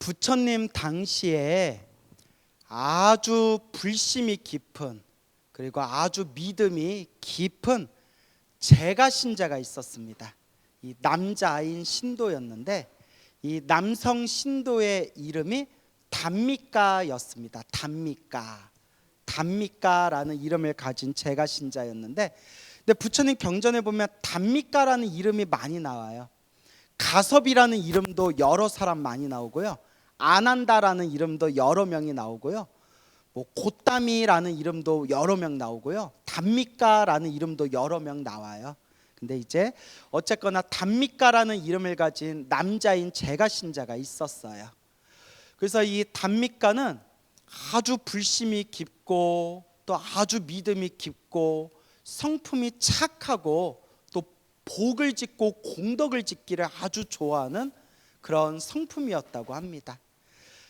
부처님 당시에 아주 불심이 깊은, 그리고 아주 믿음이 깊은 제가 신자가 있었습니다. 이 남자인 신도였는데 이 남성 신도의 이름이 단미가였습니다. 단미가라는 이름을 가진 제가 신자였는데, 근데 부처님 경전에 보면 단미가라는 이름이 많이 나와요. 가섭이라는 이름도 여러 사람 많이 나오고요, 아난다라는 이름도 여러 명이 나오고요, 뭐 고따미라는 이름도 여러 명 나오고요, 단미가라는 이름도 여러 명 나와요. 근데 이제 어쨌거나 단미가라는 이름을 가진 남자인 제가 신자가 있었어요. 그래서 이 단미가는 아주 불심이 깊고 또 아주 믿음이 깊고 성품이 착하고 또 복을 짓고 공덕을 짓기를 아주 좋아하는 그런 성품이었다고 합니다.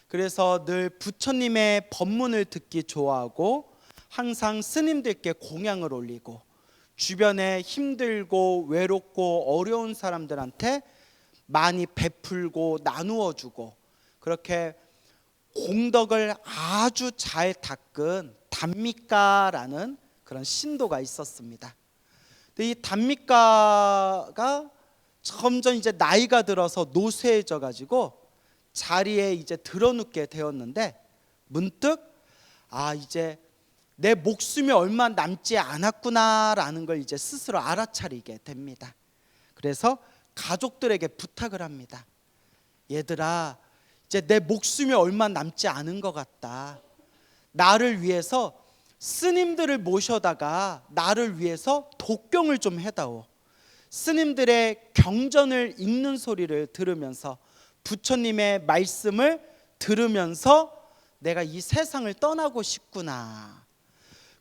그래서 늘 부처님의 법문을 듣기 좋아하고 항상 스님들께 공양을 올리고 주변에 힘들고 외롭고 어려운 사람들한테 많이 베풀고 나누어 주고, 그렇게 공덕을 아주 잘 닦은 단미가라는 그런 신도가 있었습니다. 근데 이 단미가가 점점 이제 나이가 들어서 노쇠해져 가지고 자리에 이제 드러눕게 되었는데, 문득 이제 내 목숨이 얼마 남지 않았구나라는 걸 이제 스스로 알아차리게 됩니다. 그래서 가족들에게 부탁을 합니다. 얘들아, 이제 내 목숨이 얼마 남지 않은 것 같다. 나를 위해서 스님들을 모셔다가 나를 위해서 독경을 좀 해다오. 스님들의 경전을 읽는 소리를 들으면서 부처님의 말씀을 들으면서 내가 이 세상을 떠나고 싶구나.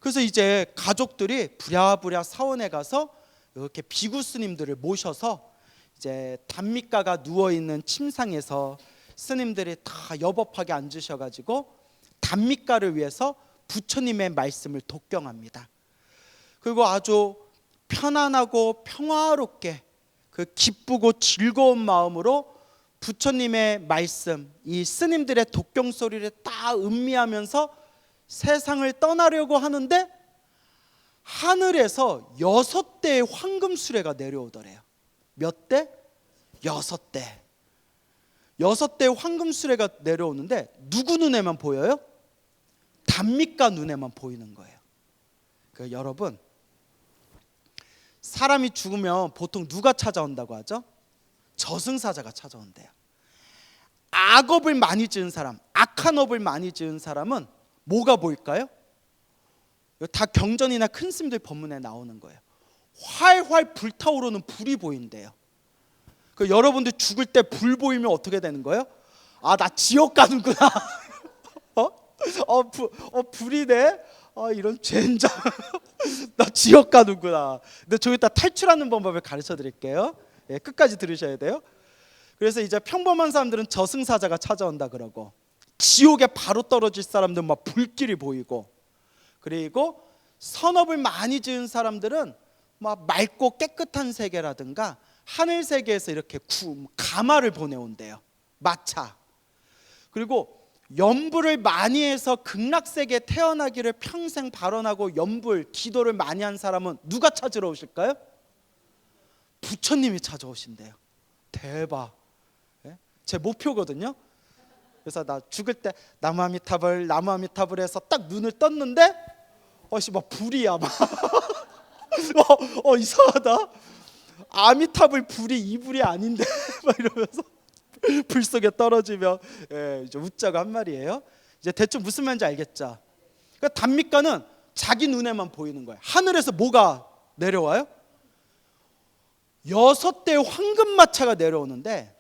그래서 이제 가족들이 부랴부랴 사원에 가서 이렇게 비구 스님들을 모셔서 이제 단미가가 누워 있는 침상에서 스님들이 다 여법하게 앉으셔가지고 단미가를 위해서 부처님의 말씀을 독경합니다. 그리고 아주 편안하고 평화롭게 그 기쁘고 즐거운 마음으로 부처님의 말씀, 이 스님들의 독경 소리를 딱 음미하면서 세상을 떠나려고 하는데, 하늘에서 6대의 황금수레가 내려오더래요. 몇 대? 6대. 6대의 황금수레가 내려오는데 누구 눈에만 보여요? 단미가 눈에만 보이는 거예요. 그러니까 여러분, 사람이 죽으면 보통 누가 찾아온다고 하죠? 저승사자가 찾아온대요. 악업을 많이 지은 사람, 악한 업을 많이 지은 사람은 뭐가 보일까요? 다 경전이나 큰 스님들 법문에 나오는 거예요. 활활 불타오르는 불이 보인대요. 그 여러분들 죽을 때 불 보이면 어떻게 되는 거예요? 나 지옥 가는구나. 불이네. 이런 젠장. 나 지옥 가는구나. 근데 좀 이따 탈출하는 방법을 가르쳐 드릴게요. 끝까지 들으셔야 돼요. 그래서 이제 평범한 사람들은 저승사자가 찾아온다 그러고, 지옥에 바로 떨어질 사람들은 막 불길이 보이고, 그리고 선업을 많이 지은 사람들은 막 맑고 깨끗한 세계라든가 하늘 세계에서 이렇게 가마를 보내온대요. 마차. 그리고 염불을 많이 해서 극락세계에 태어나기를 평생 발언하고 염불, 기도를 많이 한 사람은 누가 찾으러 오실까요? 부처님이 찾아오신대요. 대박. 제 목표거든요. 그래서 나 죽을 때 나무아미타불 해서 딱 눈을 떴는데 막 불이야 막. 이상하다. 아미타불 불이 이 불이 아닌데 막 이러면서 불 속에 떨어지면 이제 웃자고 한 말이에요. 이제 대충 무슨 말인지 알겠죠? 그러니까 단미가는 자기 눈에만 보이는 거예요. 하늘에서 뭐가 내려와요? 6대의 황금마차가 내려오는데,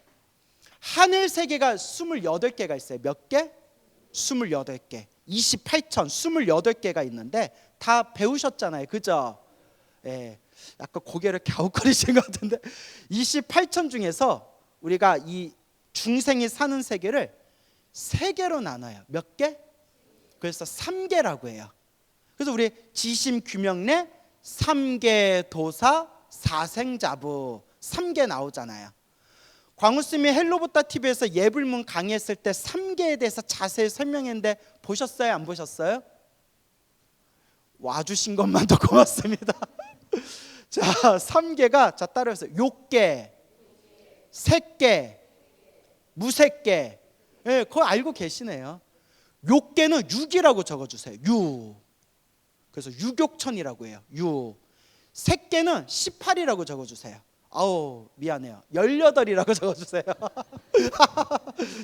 하늘 세계가 28개가 있어요. 몇 개? 28개. 28천 28개가 있는데 다 배우셨잖아요. 그죠? 약간 고개를 갸웃거리신 것 같은데, 28천 중에서 우리가 이 중생이 사는 세계를 3개로 나눠요. 몇 개? 그래서 3개라고 해요. 그래서 우리 지심 규명래 3개 도사 사생자부 3개 나오잖아요. 광우쌤이 헬로보따 TV에서 예불문 강의했을 때 3계에 대해서 자세히 설명했는데 보셨어요? 안 보셨어요? 와주신 것만도 고맙습니다. 자, 3계가 자 따라해서 욕계, 색계, 무색계. 예, 그거 알고 계시네요. 욕계는 6이라고 적어주세요. 6. 그래서 유욕천이라고 해요. 6. 색계는 18이라고 적어주세요. 아우 미안해요. 18이라고 적어주세요.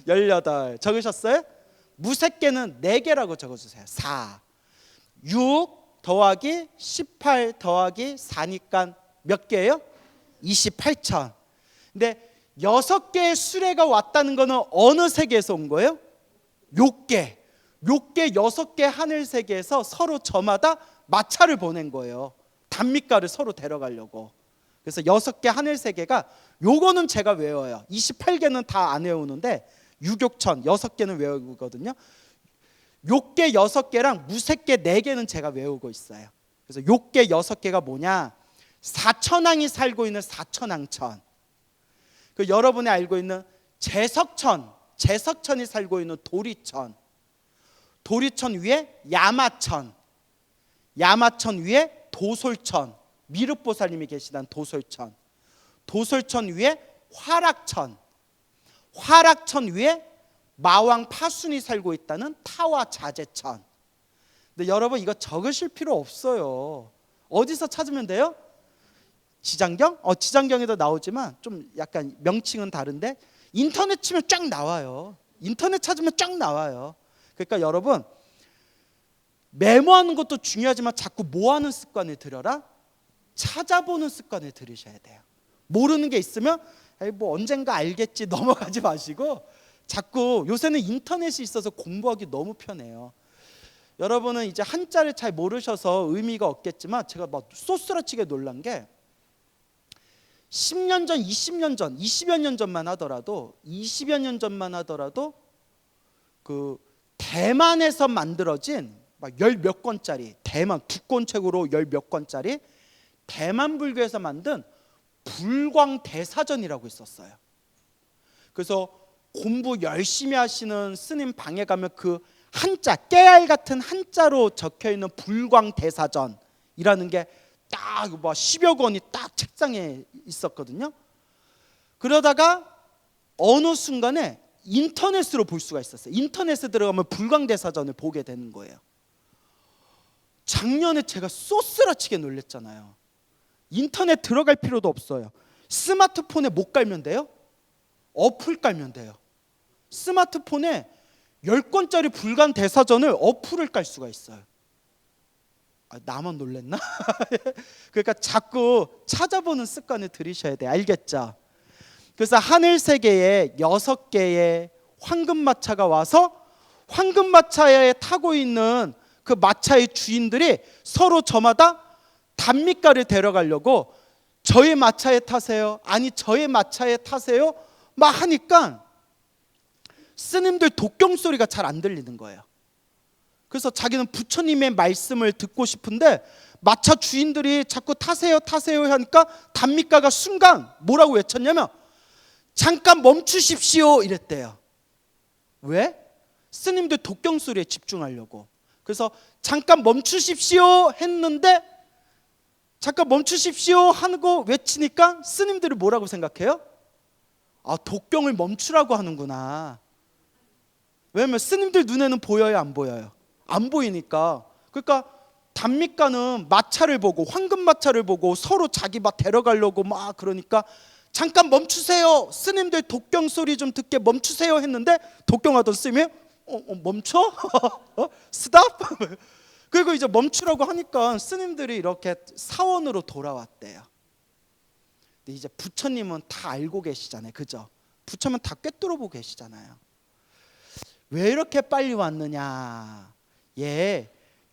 18 적으셨어요? 무색계는 4개라고 적어주세요. 4. 6 더하기 18 더하기 4니까 몇 개예요? 28천. 근데 6개의 수레가 왔다는 거는 어느 세계에서 온 거예요? 욕계. 욕계 6개 하늘 세계에서 서로 저마다 마차를 보낸 거예요. 단미가를 서로 데려가려고. 그래서 6개 하늘 세계가 요거는 제가 외워요. 28개는 다 안 외우는데 유욕천 6개는 외우거든요. 욕계 6개랑 무색계 4개는 제가 외우고 있어요. 그래서 욕계 6개가 뭐냐? 사천왕이 살고 있는 사천왕천. 그 여러분이 알고 있는 제석천, 제석천이 살고 있는 도리천. 도리천 위에 야마천, 야마천 위에 도솔천, 미륵보살님이 계시던 도솔천, 도솔천 위에 화락천, 화락천 위에 마왕 파순이 살고 있다는 타와자재천. 근데 여러분 이거 적으실 필요 없어요. 어디서 찾으면 돼요? 지장경? 지장경에도 나오지만 좀 약간 명칭은 다른데 인터넷 치면 쫙 나와요. 인터넷 찾으면 쫙 나와요. 그러니까 여러분 메모하는 것도 중요하지만 자꾸 뭐하는 습관을 들여라? 찾아보는 습관을 들이셔야 돼요. 모르는 게 있으면 뭐 언젠가 알겠지 넘어가지 마시고 자꾸 요새는 인터넷이 있어서 공부하기 너무 편해요. 여러분은 이제 한자를 잘 모르셔서 의미가 없겠지만 제가 막 쏘스라치게 놀란 게 10년 전, 20년 전, 20여 년 전만 하더라도 20여 년 전만 하더라도 그 대만에서 만들어진 막 열 몇 권짜리 대만 두권책으로 열 몇 권짜리 대만 불교에서 만든 불광대사전이라고 있었어요. 그래서 공부 열심히 하시는 스님 방에 가면 그 한자 깨알 같은 한자로 적혀있는 불광대사전이라는 게 딱 뭐 10여 권이 딱 책상에 있었거든요. 그러다가 어느 순간에 인터넷으로 볼 수가 있었어요. 인터넷에 들어가면 불광대사전을 보게 되는 거예요. 작년에 제가 쏘스라치게 놀랬잖아요. 인터넷 들어갈 필요도 없어요. 스마트폰에 못 깔면 돼요? 어플 깔면 돼요. 스마트폰에 10권짜리 불광대사전을 어플을 깔 수가 있어요. 나만 놀랬나? 그러니까 자꾸 찾아보는 습관을 들이셔야 돼요. 알겠죠? 그래서 하늘 세계에 6개의 황금마차가 와서 황금마차에 타고 있는 그 마차의 주인들이 서로 저마다 단미가를 데려가려고 저의 마차에 타세요, 아니 저의 마차에 타세요 막 하니까 스님들 독경 소리가 잘 안 들리는 거예요. 그래서 자기는 부처님의 말씀을 듣고 싶은데 마차 주인들이 자꾸 타세요 타세요 하니까 단미가가 순간 뭐라고 외쳤냐면 잠깐 멈추십시오 이랬대요. 왜? 스님들 독경 소리에 집중하려고. 그래서 잠깐 멈추십시오 했는데 잠깐 멈추십시오 하고 외치니까 스님들이 뭐라고 생각해요? 독경을 멈추라고 하는구나. 왜냐면 스님들 눈에는 보여요 안 보여요? 안 보이니까. 그러니까 단미가는 마차를 보고 황금마차를 보고 서로 자기 막 데려가려고 막 그러니까 잠깐 멈추세요, 스님들 독경 소리 좀 듣게 멈추세요 했는데 독경하던 스님이 멈춰? 스탑? 그리고 이제 멈추라고 하니까 스님들이 이렇게 사원으로 돌아왔대요. 근데 이제 부처님은 다 알고 계시잖아요. 그죠? 부처님은 다 꿰뚫어보고 계시잖아요. 왜 이렇게 빨리 왔느냐?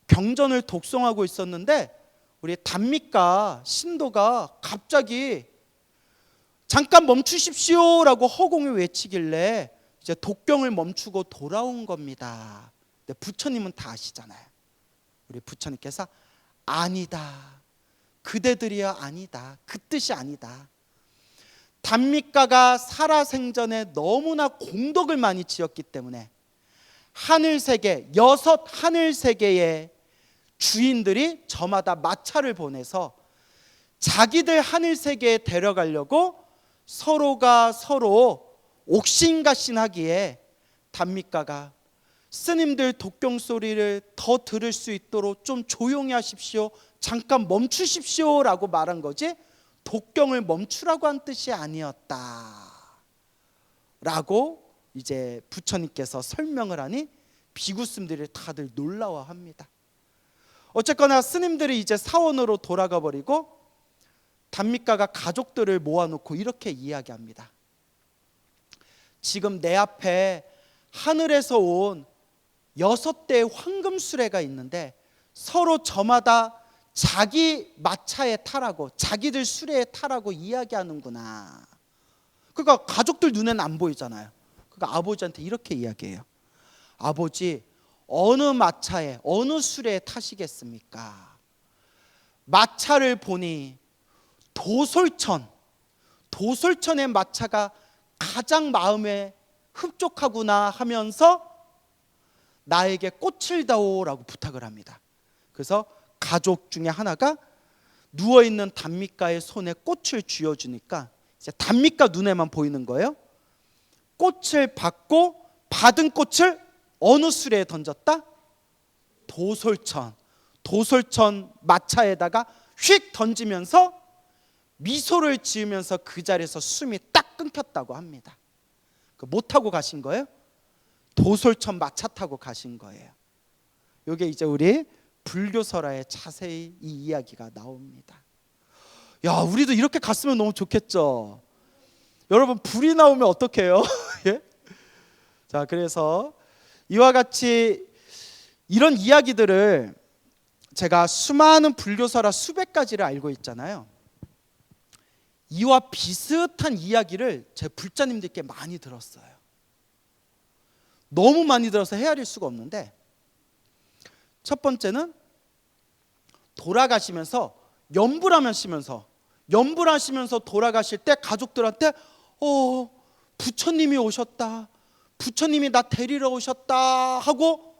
경전을 독송하고 있었는데 우리 단미가 신도가 갑자기 잠깐 멈추십시오라고 허공을 외치길래 이제 독경을 멈추고 돌아온 겁니다. 근데 부처님은 다 아시잖아요. 우리 부처님께서 아니다, 그대들이야 아니다, 그 뜻이 아니다. 단미가가 살아생전에 너무나 공덕을 많이 지었기 때문에 하늘세계, 6 하늘세계의 주인들이 저마다 마차를 보내서 자기들 하늘세계에 데려가려고 서로가 서로 옥신각신하기에 단미가가 스님들 독경 소리를 더 들을 수 있도록 좀 조용히 하십시오, 잠깐 멈추십시오 라고 말한 거지 독경을 멈추라고 한 뜻이 아니었다 라고 이제 부처님께서 설명을 하니 비구스님들이 다들 놀라워합니다. 어쨌거나 스님들이 이제 사원으로 돌아가 버리고 단미가가 가족들을 모아놓고 이렇게 이야기합니다. 지금 내 앞에 하늘에서 온 6대의 황금수레가 있는데 서로 저마다 자기 마차에 타라고, 자기들 수레에 타라고 이야기하는구나. 그러니까 가족들 눈에는 안 보이잖아요. 그러니까 아버지한테 이렇게 이야기해요. 아버지, 어느 마차에, 어느 수레에 타시겠습니까? 마차를 보니 도솔천의 마차가 가장 마음에 흡족하구나 하면서 나에게 꽃을 다오라고 부탁을 합니다. 그래서 가족 중에 하나가 누워있는 단미가의 손에 꽃을 쥐어주니까 이제 단미가 눈에만 보이는 거예요. 꽃을 받고 받은 꽃을 어느 수레에 던졌다? 도솔천 마차에다가 휙 던지면서 미소를 지으면서 그 자리에서 숨이 딱 끊겼다고 합니다. 못 타고 가신 거예요? 도솔천 마차 타고 가신 거예요. 이게 이제 우리 불교설화에 자세히 이 이야기가 나옵니다. 야, 우리도 이렇게 갔으면 너무 좋겠죠. 여러분, 불이 나오면 어떡해요? 예? 자, 그래서 이와 같이 이런 이야기들을 제가 수많은 불교설화 수백 가지를 알고 있잖아요. 이와 비슷한 이야기를 제 불자님들께 많이 들었어요. 너무 많이 들어서 헤아릴 수가 없는데, 첫 번째는 돌아가시면서 연불 하시면서 돌아가실 때 가족들한테 부처님이 오셨다, 부처님이 나 데리러 오셨다 하고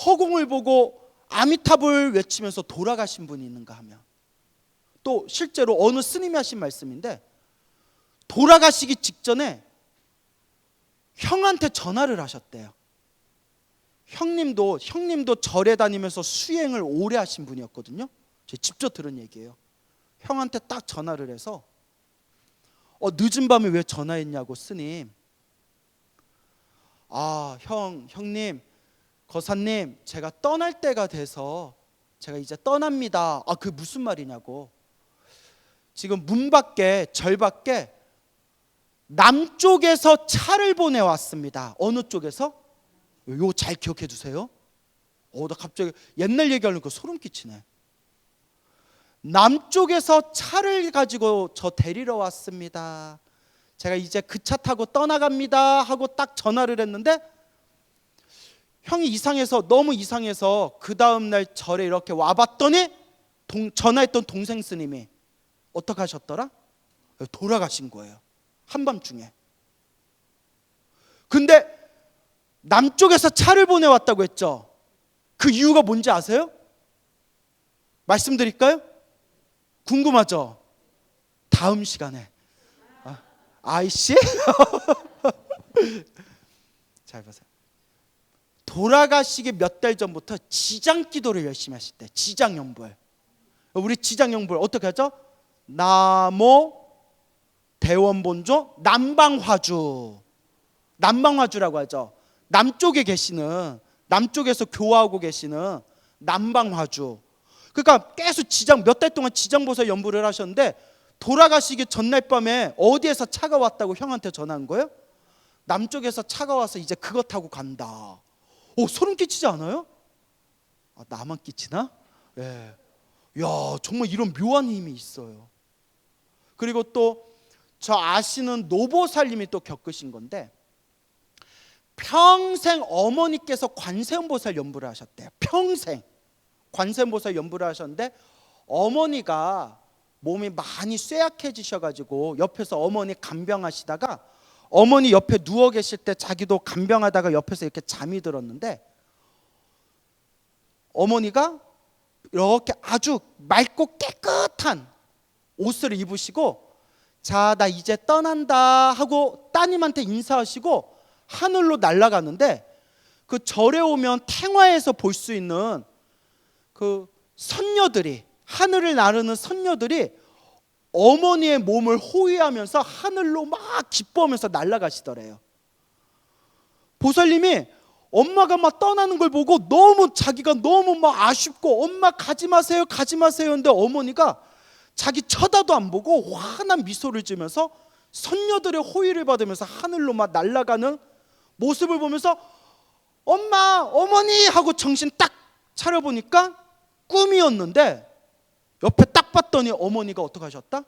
허공을 보고 아미타불 외치면서 돌아가신 분이 있는가 하면, 또 실제로 어느 스님이 하신 말씀인데 돌아가시기 직전에 형한테 전화를 하셨대요. 형님도 절에 다니면서 수행을 오래 하신 분이었거든요. 제가 직접 들은 얘기예요. 형한테 딱 전화를 해서 늦은 밤에 왜 전화했냐고, 스님. 형님, 거사님, 제가 떠날 때가 돼서 제가 이제 떠납니다. 그게 무슨 말이냐고. 지금 문 밖에, 절 밖에 남쪽에서 차를 보내왔습니다. 어느 쪽에서? 이거 잘 기억해 두세요. 나 갑자기 옛날 얘기하려니까 소름 끼치네. 남쪽에서 차를 가지고 저 데리러 왔습니다. 제가 이제 그 차 타고 떠나갑니다 하고 딱 전화를 했는데, 형이 너무 이상해서 그 다음날 절에 이렇게 와봤더니 전화했던 동생 스님이 어떻게 하셨더라? 돌아가신 거예요. 한밤중에. 근데 남쪽에서 차를 보내왔다고 했죠. 그 이유가 뭔지 아세요? 말씀드릴까요? 궁금하죠? 다음 시간에. 아이씨? 잘 보세요. 돌아가시기 몇 달 전부터 지장기도를 열심히 하실 때, 지장연불. 우리 지장연불 어떻게 하죠? 나모 대원본조 남방화주라고 하죠. 남쪽에서 교화하고 계시는 남방화주. 그러니까 계속 몇 달 동안 지장보살 연불을 하셨는데, 돌아가시기 전날 밤에 어디에서 차가 왔다고 형한테 전화한 거예요? 남쪽에서 차가 와서 이제 그거 타고 간다. 소름 끼치지 않아요? 나만 끼치나? 예. 야, 정말 이런 묘한 힘이 있어요. 그리고 또 저 아시는 노보살님이 또 겪으신 건데, 평생 어머니께서 관세음보살 연불을 하셨대요. 평생 관세음보살 연불을 하셨는데, 어머니가 몸이 많이 쇠약해지셔가지고 옆에서 어머니 간병하시다가 어머니 옆에 누워 계실 때 자기도 간병하다가 옆에서 이렇게 잠이 들었는데 어머니가 이렇게 아주 맑고 깨끗한 옷을 입으시고 자, 나 이제 떠난다 하고 따님한테 인사하시고 하늘로 날아가는데 그 절에 오면 탱화에서 볼 수 있는 그 선녀들이 하늘을 나르는 선녀들이 어머니의 몸을 호위하면서 하늘로 막 기뻐하면서 날아가시더래요. 보살님이 엄마가 막 떠나는 걸 보고 너무 자기가 너무 막 아쉽고 엄마 가지 마세요 가지 마세요 했는데 어머니가 자기 쳐다도 안 보고 환한 미소를 지으면서 선녀들의 호의를 받으면서 하늘로 막 날아가는 모습을 보면서 엄마 어머니 하고 정신 딱 차려보니까 꿈이었는데 옆에 딱 봤더니 어머니가 어떻게 하셨다?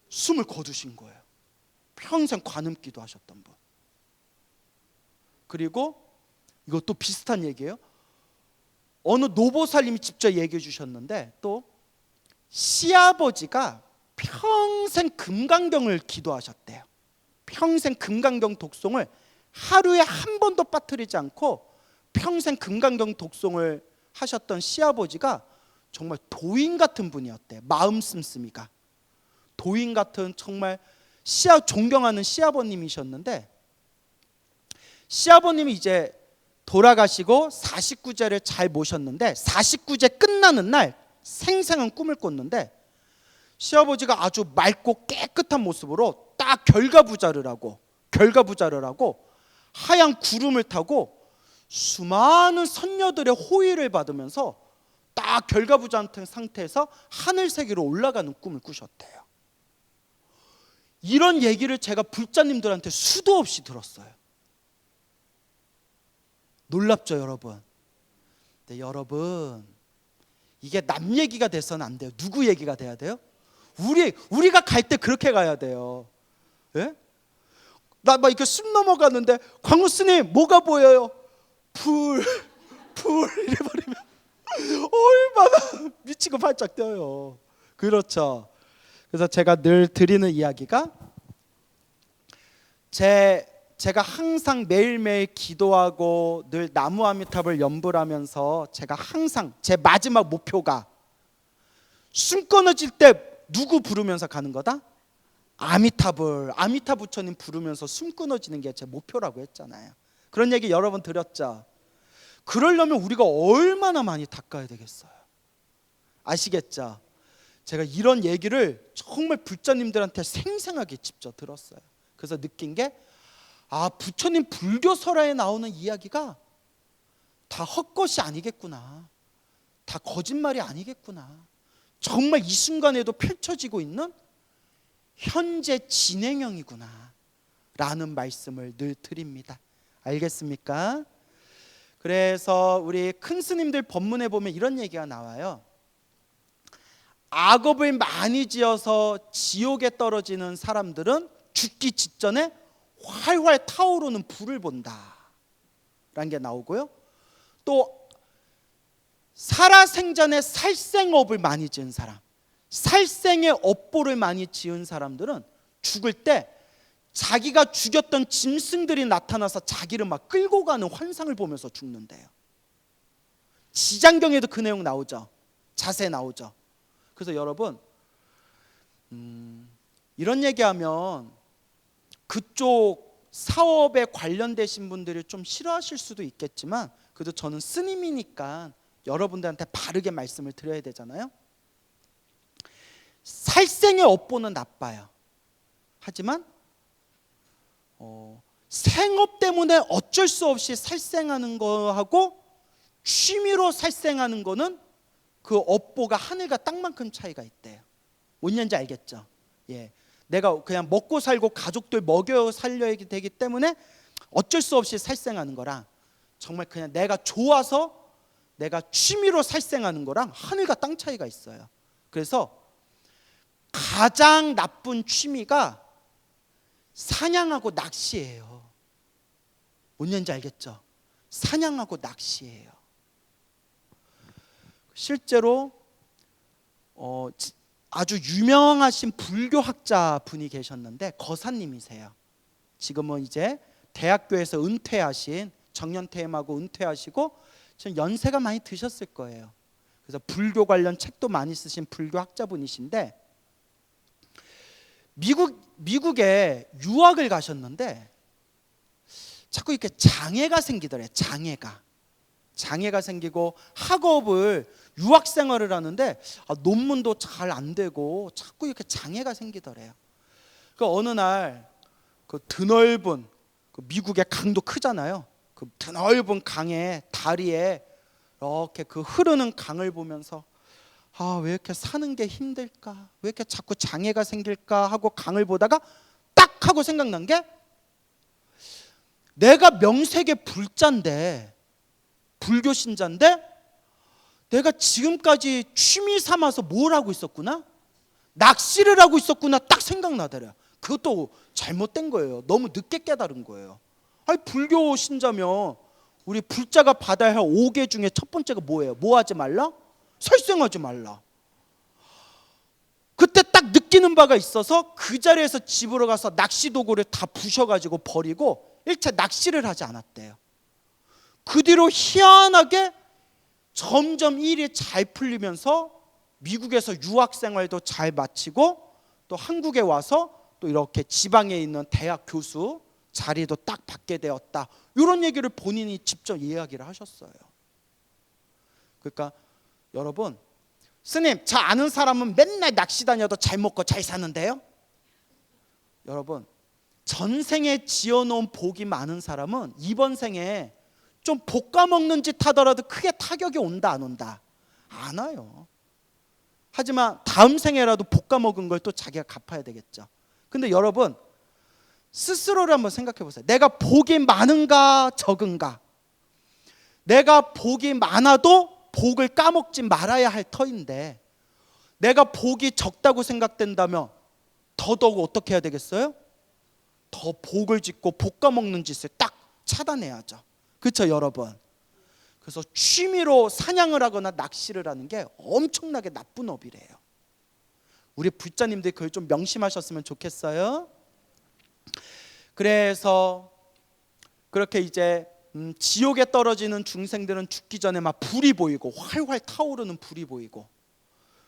숨을 거두신 거예요. 평생 관음기도 하셨던 분. 그리고 이것도 비슷한 얘기예요. 어느 노보살님이 직접 얘기해 주셨는데 또 시아버지가 평생 금강경을 기도하셨대요. 평생 금강경 독송을 하루에 한 번도 빠뜨리지 않고 평생 금강경 독송을 하셨던 시아버지가 정말 도인 같은 분이었대요. 마음 씀씀이가 도인 같은 정말 존경하는 시아버님이셨는데 시아버님이 이제 돌아가시고 49제를 잘 모셨는데 49제 끝나는 날 생생한 꿈을 꿨는데 시아버지가 아주 맑고 깨끗한 모습으로 딱 결가부자를 하고 하얀 구름을 타고 수많은 선녀들의 호의를 받으면서 딱 결가부자 같은 상태에서 하늘 세계로 올라가는 꿈을 꾸셨대요. 이런 얘기를 제가 불자님들한테 수도 없이 들었어요. 놀랍죠, 여러분? 근데 여러분, 이게 남 얘기가 돼서는 안 돼요. 누구 얘기가 돼야 돼요? 우리가 갈 때 그렇게 가야 돼요. 예? 나 막 이렇게 숨 넘어가는데 광우 스님 뭐가 보여요? 불 이래버리면 얼마나 미치고 발작 뛰어요. 그렇죠. 그래서 제가 늘 드리는 이야기가 제가 항상 매일매일 기도하고 늘 나무 아미타불 연불하면서 제가 항상 제 마지막 목표가 숨 끊어질 때 누구 부르면서 가는 거다? 아미타 부처님 부르면서 숨 끊어지는 게 제 목표라고 했잖아요. 그런 얘기 여러 번 드렸죠. 그러려면 우리가 얼마나 많이 닦아야 되겠어요. 아시겠죠? 제가 이런 얘기를 정말 불자님들한테 생생하게 직접 들었어요. 그래서 느낀 게 부처님 불교 설화에 나오는 이야기가 다 헛것이 아니겠구나. 다 거짓말이 아니겠구나. 정말 이 순간에도 펼쳐지고 있는 현재 진행형이구나 라는 말씀을 늘 드립니다. 알겠습니까? 그래서 우리 큰 스님들 법문에 보면 이런 얘기가 나와요. 악업을 많이 지어서 지옥에 떨어지는 사람들은 죽기 직전에 활활 타오르는 불을 본다 라는 게 나오고요. 또 살아생전에 살생업을 많이 지은 사람, 살생의 업보를 많이 지은 사람들은 죽을 때 자기가 죽였던 짐승들이 나타나서 자기를 막 끌고 가는 환상을 보면서 죽는데요. 지장경에도 그 내용 나오죠. 자세 나오죠. 그래서 여러분 이런 얘기하면 그쪽 사업에 관련되신 분들이 좀 싫어하실 수도 있겠지만 그래도 저는 스님이니까 여러분들한테 바르게 말씀을 드려야 되잖아요. 살생의 업보는 나빠요. 하지만 생업 때문에 어쩔 수 없이 살생하는 거하고 취미로 살생하는 거는 그 업보가 하늘과 땅만큼 차이가 있대요. 뭔 얘기인지 알겠죠? 예, 내가 그냥 먹고 살고 가족들 먹여 살려야 되기 때문에 어쩔 수 없이 살생하는 거랑 정말 그냥 내가 좋아서 내가 취미로 살생하는 거랑 하늘과 땅 차이가 있어요. 그래서 가장 나쁜 취미가 사냥하고 낚시예요. 뭔 얘기인지 알겠죠? 사냥하고 낚시예요. 실제로 아주 유명하신 불교학자 분이 계셨는데 거사님이세요. 지금은 이제 대학교에서 은퇴하신, 정년퇴임하고 은퇴하시고 좀 연세가 많이 드셨을 거예요. 그래서 불교 관련 책도 많이 쓰신 불교학자분이신데 미국에 유학을 가셨는데 자꾸 이렇게 장애가 생기더래. 장애가 생기고 학업을 유학 생활을 하는데 논문도 잘 안 되고 자꾸 이렇게 장애가 생기더래요. 그 어느 날 그 드넓은 그 미국의 강도 크잖아요. 그 드넓은 강에 다리에 이렇게 그 흐르는 강을 보면서 왜 이렇게 사는 게 힘들까? 왜 이렇게 자꾸 장애가 생길까? 하고 강을 보다가 딱 하고 생각난 게 내가 명색의 불자인데, 불교 신자인데 내가 지금까지 취미 삼아서 뭘 하고 있었구나? 낚시를 하고 있었구나 딱 생각나더래요. 그것도 잘못된 거예요. 너무 늦게 깨달은 거예요. 아니 불교 신자면 우리 불자가 받아야 할 5개 중에 첫 번째가 뭐예요? 뭐 하지 말라? 살생하지 말라. 그때 딱 느끼는 바가 있어서 그 자리에서 집으로 가서 낚시 도구를 다 부셔가지고 버리고 일체 낚시를 하지 않았대요. 그 뒤로 희한하게 점점 일이 잘 풀리면서 미국에서 유학 생활도 잘 마치고 또 한국에 와서 또 이렇게 지방에 있는 대학 교수 자리도 딱 받게 되었다. 이런 얘기를 본인이 직접 이야기를 하셨어요. 그러니까 여러분, 스님, 저 아는 사람은 맨날 낚시 다녀도 잘 먹고 잘 사는데요? 여러분, 전생에 지어놓은 복이 많은 사람은 이번 생에 좀 볶아먹는 짓 하더라도 크게 타격이 온다 안 온다? 안 와요. 하지만 다음 생에라도 볶아먹은 걸 또 자기가 갚아야 되겠죠. 근데 여러분, 스스로를 한번 생각해 보세요. 내가 복이 많은가 적은가? 내가 복이 많아도 복을 까먹지 말아야 할 터인데 내가 복이 적다고 생각된다면 더더욱 어떻게 해야 되겠어요? 더 복을 짓고 복 까먹는 짓을 딱 차단해야죠. 그렇죠 여러분? 그래서 취미로 사냥을 하거나 낚시를 하는 게 엄청나게 나쁜 업이래요. 우리 불자님들이 그걸 좀 명심하셨으면 좋겠어요. 그래서 그렇게 이제 지옥에 떨어지는 중생들은 죽기 전에 막 불이 보이고 활활 타오르는 불이 보이고,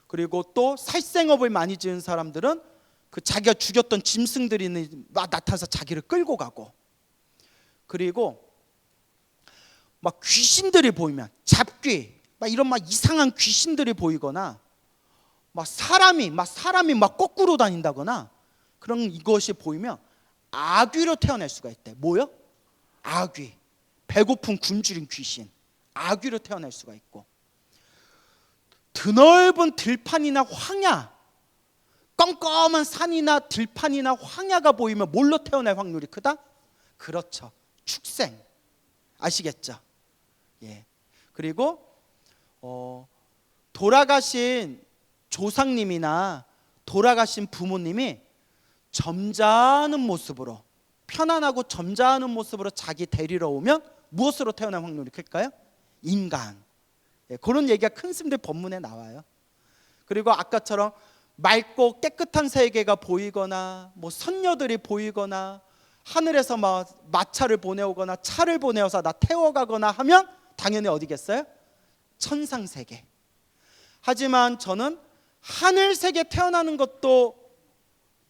그리고 또 살생업을 많이 지은 사람들은 그 자기가 죽였던 짐승들이 막 나타나서 자기를 끌고 가고, 그리고 막 귀신들이 보이면 잡귀 막 이런 막 이상한 귀신들이 보이거나 막 사람이 막 거꾸로 다닌다거나 그런 이것이 보이면 아귀로 태어날 수가 있대. 뭐요? 아귀. 배고픈 굶주린 귀신. 아귀로 태어날 수가 있고, 드넓은 들판이나 황야, 껌껌한 산이나 들판이나 황야가 보이면 뭘로 태어날 확률이 크다? 그렇죠. 축생. 아시겠죠? 예. 그리고 돌아가신 조상님이나 돌아가신 부모님이 점잖은 모습으로, 편안하고 점잖은 모습으로 자기 데리러 오면 무엇으로 태어날 확률이 클까요? 인간. 예, 그런 얘기가 큰 스님들 법문에 나와요. 그리고 아까처럼 맑고 깨끗한 세계가 보이거나 뭐 선녀들이 보이거나 하늘에서 막 마차를 보내오거나 차를 보내어서 나 태워가거나 하면 당연히 어디겠어요? 천상세계. 하지만 저는 하늘세계 태어나는 것도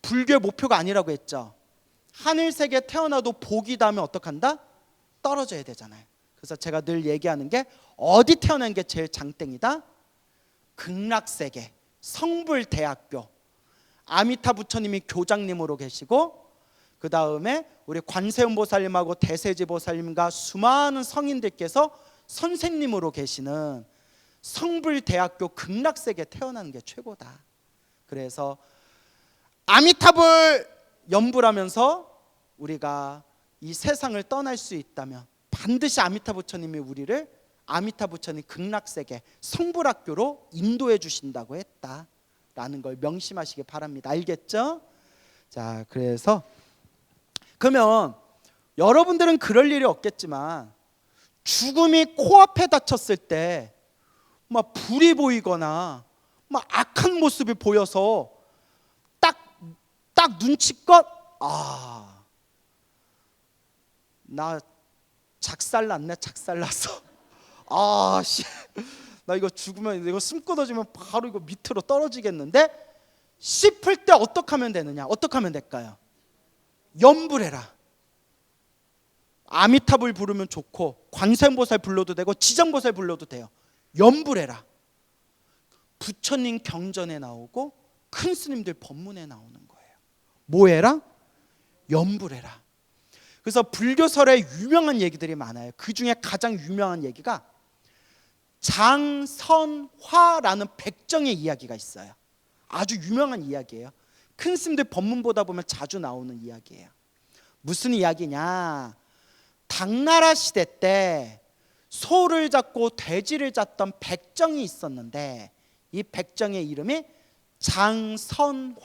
불교의 목표가 아니라고 했죠. 하늘세계 태어나도 복이다면 어떡한다? 떨어져야 되잖아요. 그래서 제가 늘 얘기하는 게 어디 태어나는 게 제일 장땡이다? 극락세계, 성불대학교. 아미타 부처님이 교장님으로 계시고, 그 다음에 우리 관세음보살님하고 대세지보살님과 수많은 성인들께서 선생님으로 계시는 성불대학교 극락세계 태어나는 게 최고다. 그래서 아미타불 연불하면서 우리가 이 세상을 떠날 수 있다면 반드시 아미타 부처님이 우리를 아미타 부처님 극락세계 성불학교로 인도해 주신다고 했다라는 걸 명심하시기 바랍니다. 알겠죠? 자, 그래서 그러면 여러분들은 그럴 일이 없겠지만 죽음이 코앞에 닥쳤을 때 막 불이 보이거나 막 악한 모습이 보여서 딱 눈치껏 나 작살났네. 작살났어. 나 이거 죽으면, 이거 숨 끊어지면 바로 이거 밑으로 떨어지겠는데 싶을 때 어떻게 하면 되느냐? 어떻게 하면 될까요? 염불해라. 아미타불 부르면 좋고, 관세음보살 불러도 되고, 지정보살 불러도 돼요. 염불해라. 부처님 경전에 나오고 큰 스님들 법문에 나오는 거예요. 뭐해라? 염불해라. 그래서 불교설에 유명한 얘기들이 많아요. 그 중에 가장 유명한 얘기가 장선화라는 백정의 이야기가 있어요. 아주 유명한 이야기예요. 큰 스님들 법문 보다 보면 자주 나오는 이야기예요. 무슨 이야기냐? 당나라 시대 때 소를 잡고 돼지를 잡던 백정이 있었는데 이 백정의 이름이 장선화였다고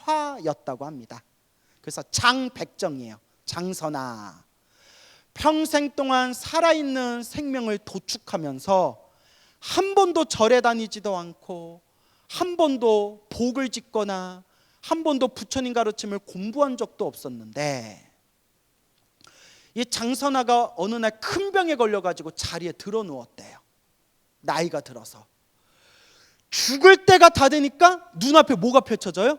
합니다. 그래서 장백정이에요. 장선화. 평생 동안 살아있는 생명을 도축하면서 한 번도 절에 다니지도 않고, 한 번도 복을 짓거나, 한 번도 부처님 가르침을 공부한 적도 없었는데, 이 장선화가 어느 날 큰 병에 걸려가지고 자리에 들어 누웠대요. 나이가 들어서. 죽을 때가 다 되니까 눈앞에 뭐가 펼쳐져요?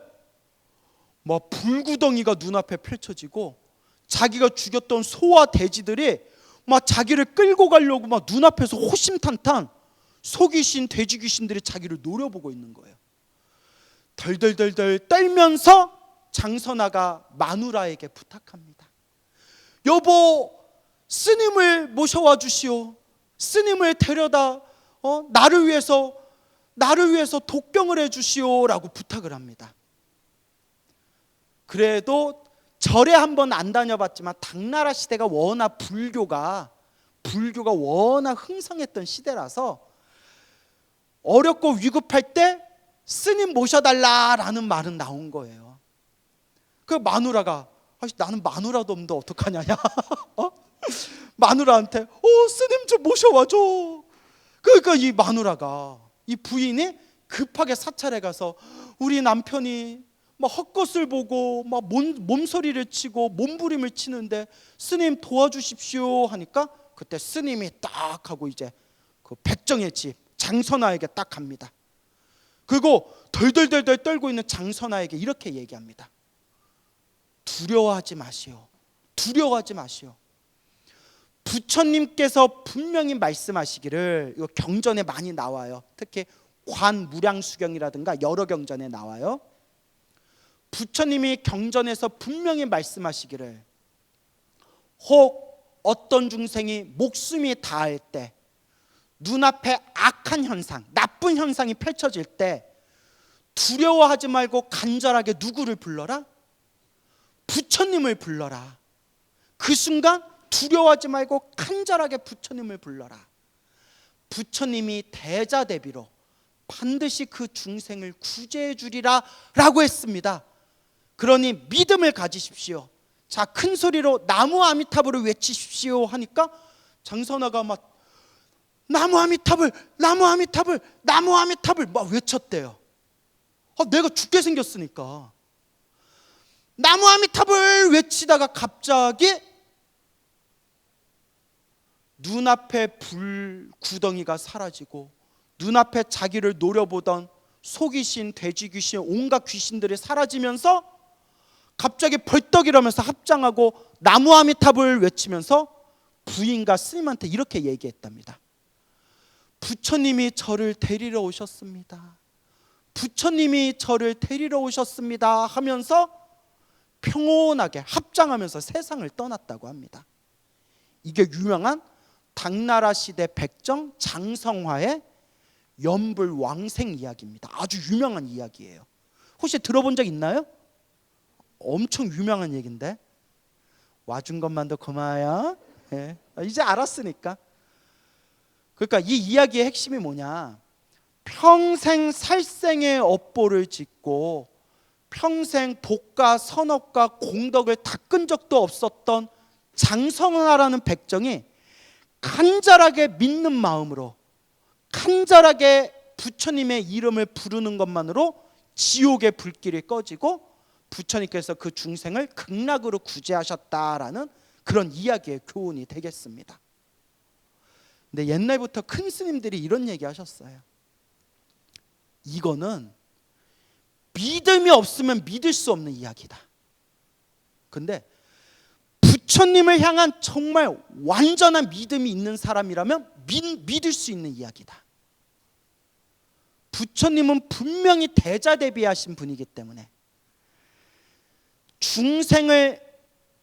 막 불구덩이가 눈앞에 펼쳐지고, 자기가 죽였던 소와 돼지들이 막 자기를 끌고 가려고 막 눈앞에서 호심탄탄 소귀신, 돼지귀신들이 자기를 노려보고 있는 거예요. 덜덜덜덜 떨면서 장선화가 마누라에게 부탁합니다. 여보, 스님을 모셔와 주시오. 스님을 데려다 나를 위해서 독경을 해주시오라고 부탁을 합니다. 그래도 절에 한번 안 다녀봤지만 당나라 시대가 워낙 불교가 워낙 흥성했던 시대라서 어렵고 위급할 때 스님 모셔달라라는 말은 나온 거예요. 그 마누라가 나는 마누라도 없는데 어떡하냐냐. 마누라한테 스님 좀 모셔와줘. 그러니까 이 마누라가, 이 부인이 급하게 사찰에 가서 우리 남편이 막 헛것을 보고 막 몸소리를 치고 몸부림을 치는데 스님 도와주십시오 하니까, 그때 스님이 딱 하고 이제 그 백정의 집 장선화에게 딱 갑니다. 그리고 덜덜덜덜 떨고 있는 장선화에게 이렇게 얘기합니다. 두려워하지 마시오. 두려워하지 마시오. 부처님께서 분명히 말씀하시기를, 이거 경전에 많이 나와요. 특히 관무량수경이라든가 여러 경전에 나와요. 부처님이 경전에서 분명히 말씀하시기를, 혹 어떤 중생이 목숨이 다할 때, 눈앞에 악한 현상, 나쁜 현상이 펼쳐질 때 두려워하지 말고 간절하게 누구를 불러라? 부처님을 불러라. 그 순간 두려워하지 말고 간절하게 부처님을 불러라. 부처님이 대자대비로 반드시 그 중생을 구제해 주리라 라고 했습니다. 그러니 믿음을 가지십시오. 자, 큰 소리로 나무 아미타불을 외치십시오 하니까 장선화가 막 나무 아미타불, 나무 아미타불, 나무 아미타불 막 외쳤대요. 내가 죽게 생겼으니까. 나무 아미타불 외치다가 갑자기 눈앞에 불 구덩이가 사라지고, 눈앞에 자기를 노려보던 소귀신, 돼지귀신, 온갖 귀신들이 사라지면서 갑자기 벌떡 일어나면서 합장하고 나무 아미타불 외치면서 부인과 스님한테 이렇게 얘기했답니다. 부처님이 저를 데리러 오셨습니다. 부처님이 저를 데리러 오셨습니다 하면서 평온하게 합장하면서 세상을 떠났다고 합니다. 이게 유명한 당나라 시대 백정 장성화의 염불왕생 이야기입니다. 아주 유명한 이야기예요. 혹시 들어본 적 있나요? 엄청 유명한 얘기인데. 와준 것만도 고마워요. 네. 이제 알았으니까. 그러니까 이 이야기의 핵심이 뭐냐, 평생 살생의 업보를 짓고 평생 복과 선업과 공덕을 닦은 적도 없었던 장성화라는 백정이 간절하게 믿는 마음으로, 간절하게 부처님의 이름을 부르는 것만으로 지옥의 불길이 꺼지고 부처님께서 그 중생을 극락으로 구제하셨다라는 그런 이야기의 교훈이 되겠습니다. 근데 옛날부터 큰 스님들이 이런 얘기 하셨어요. 이거는 믿음이 없으면 믿을 수 없는 이야기다. 근데 부처님을 향한 정말 완전한 믿음이 있는 사람이라면 믿을 수 있는 이야기다. 부처님은 분명히 대자대비하신 분이기 때문에 중생을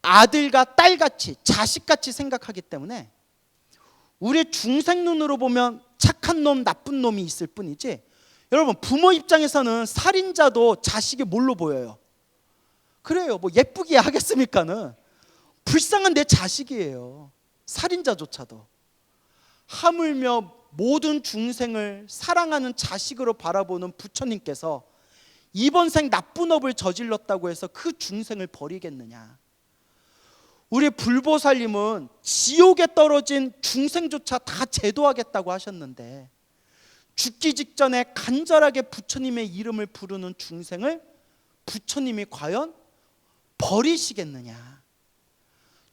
아들과 딸같이 자식같이 생각하기 때문에 우리 중생 눈으로 보면 착한 놈 나쁜 놈이 있을 뿐이지, 여러분 부모 입장에서는 살인자도 자식이 뭘로 보여요? 그래요, 뭐 예쁘게 하겠습니까는 불쌍한 내 자식이에요. 살인자조차도. 하물며 모든 중생을 사랑하는 자식으로 바라보는 부처님께서 이번 생 나쁜 업을 저질렀다고 해서 그 중생을 버리겠느냐? 우리 불보살님은 지옥에 떨어진 중생조차 다 제도하겠다고 하셨는데 죽기 직전에 간절하게 부처님의 이름을 부르는 중생을 부처님이 과연 버리시겠느냐?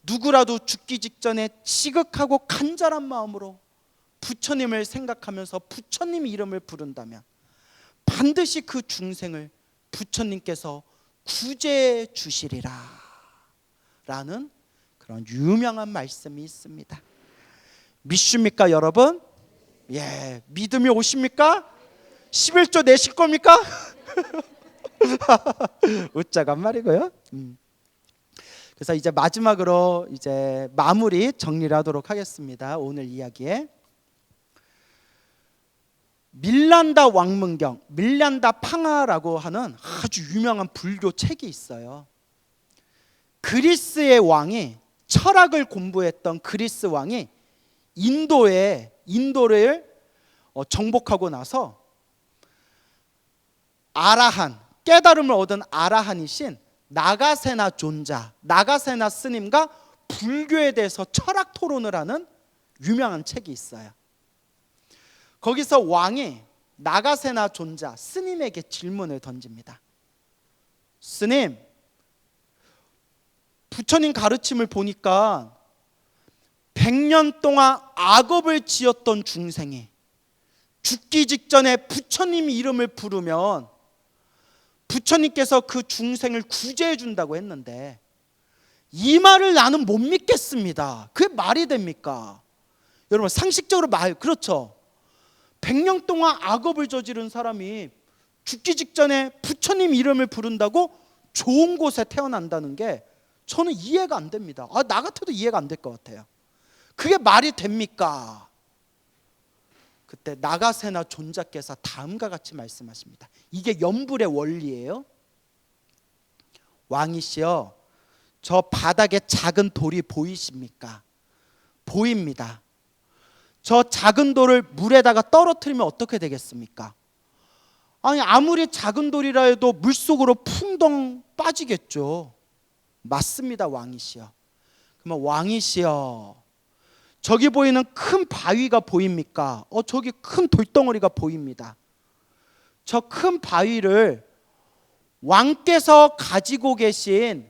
누구라도 죽기 직전에 지극하고 간절한 마음으로 부처님을 생각하면서 부처님 이름을 부른다면 반드시 그 중생을 부처님께서 구제해 주시리라 라는 그런 유명한 말씀이 있습니다. 믿습니까 여러분? 예, 믿음이 오십니까? 11조 내실 겁니까? 웃자간 말이고요. 그래서 이제 마지막으로 이제 마무리 정리를 하도록 하겠습니다. 오늘 이야기에 밀란다 왕문경, 밀란다 팡하라고 하는 아주 유명한 불교 책이 있어요. 그리스의 왕이, 철학을 공부했던 그리스 왕이 인도를 정복하고 나서 아라한, 깨달음을 얻은 아라한이신 나가세나 존자, 나가세나 스님과 불교에 대해서 철학 토론을 하는 유명한 책이 있어요. 거기서 왕이 나가세나 존자 스님에게 질문을 던집니다. 스님, 부처님 가르침을 보니까 100년 동안 악업을 지었던 중생이 죽기 직전에 부처님 이름을 부르면 부처님께서 그 중생을 구제해 준다고 했는데 이 말을 나는 못 믿겠습니다. 그게 말이 됩니까? 여러분 상식적으로 그렇죠. 100년 동안 악업을 저지른 사람이 죽기 직전에 부처님 이름을 부른다고 좋은 곳에 태어난다는 게 저는 이해가 안 됩니다. 나 같아도 이해가 안 될 것 같아요. 그게 말이 됩니까? 그때 나가세나 존자께서 다음과 같이 말씀하십니다. 이게 염불의 원리예요. 왕이시여, 저 바닥에 작은 돌이 보이십니까? 보입니다. 저 작은 돌을 물에다가 떨어뜨리면 어떻게 되겠습니까? 아니 아무리 작은 돌이라 해도 물속으로 풍덩 빠지겠죠. 맞습니다, 왕이시여. 그러면 왕이시여, 저기 보이는 큰 바위가 보입니까? 저기 큰 돌덩어리가 보입니다. 저 큰 바위를 왕께서 가지고 계신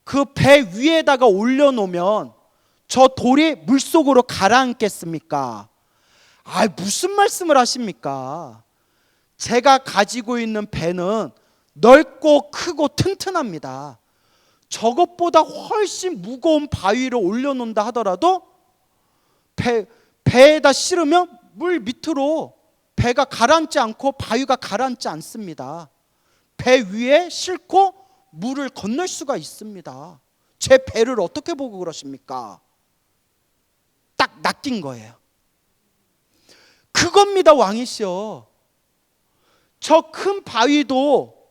그 배 위에다가 올려놓으면 저 돌이 물속으로 가라앉겠습니까? 무슨 말씀을 하십니까? 제가 가지고 있는 배는 넓고 크고 튼튼합니다. 저것보다 훨씬 무거운 바위를 올려놓는다 하더라도 배에다 실으면 물 밑으로 배가 가라앉지 않고 바위가 가라앉지 않습니다. 배 위에 싣고 물을 건널 수가 있습니다. 제 배를 어떻게 보고 그러십니까? 딱 낚인 거예요. 그겁니다, 왕이시여. 저 큰 바위도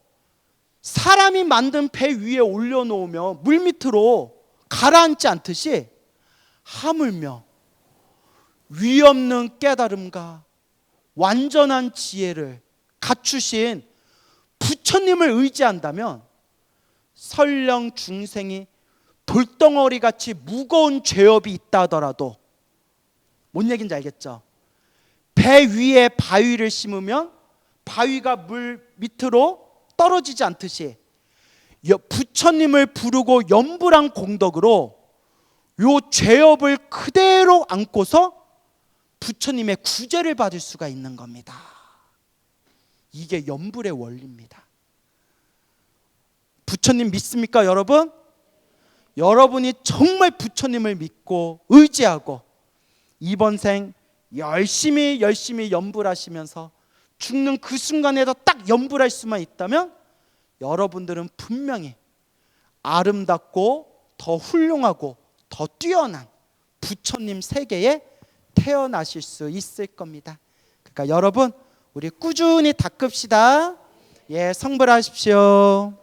사람이 만든 배 위에 올려놓으면 물 밑으로 가라앉지 않듯이 하물며 위없는 깨달음과 완전한 지혜를 갖추신 부처님을 의지한다면 설령 중생이 돌덩어리같이 무거운 죄업이 있다 하더라도, 뭔 얘기인지 알겠죠? 배 위에 바위를 심으면 바위가 물 밑으로 떨어지지 않듯이 부처님을 부르고 염불한 공덕으로 요 죄업을 그대로 안고서 부처님의 구제를 받을 수가 있는 겁니다. 이게 염불의 원리입니다. 부처님 믿습니까, 여러분? 여러분이 정말 부처님을 믿고 의지하고 이번 생 열심히 염불하시면서 죽는 그 순간에도 딱 염불할 수만 있다면 여러분들은 분명히 아름답고 더 훌륭하고 더 뛰어난 부처님 세계에 태어나실 수 있을 겁니다. 그러니까 여러분, 우리 꾸준히 닦읍시다. 예, 성불하십시오.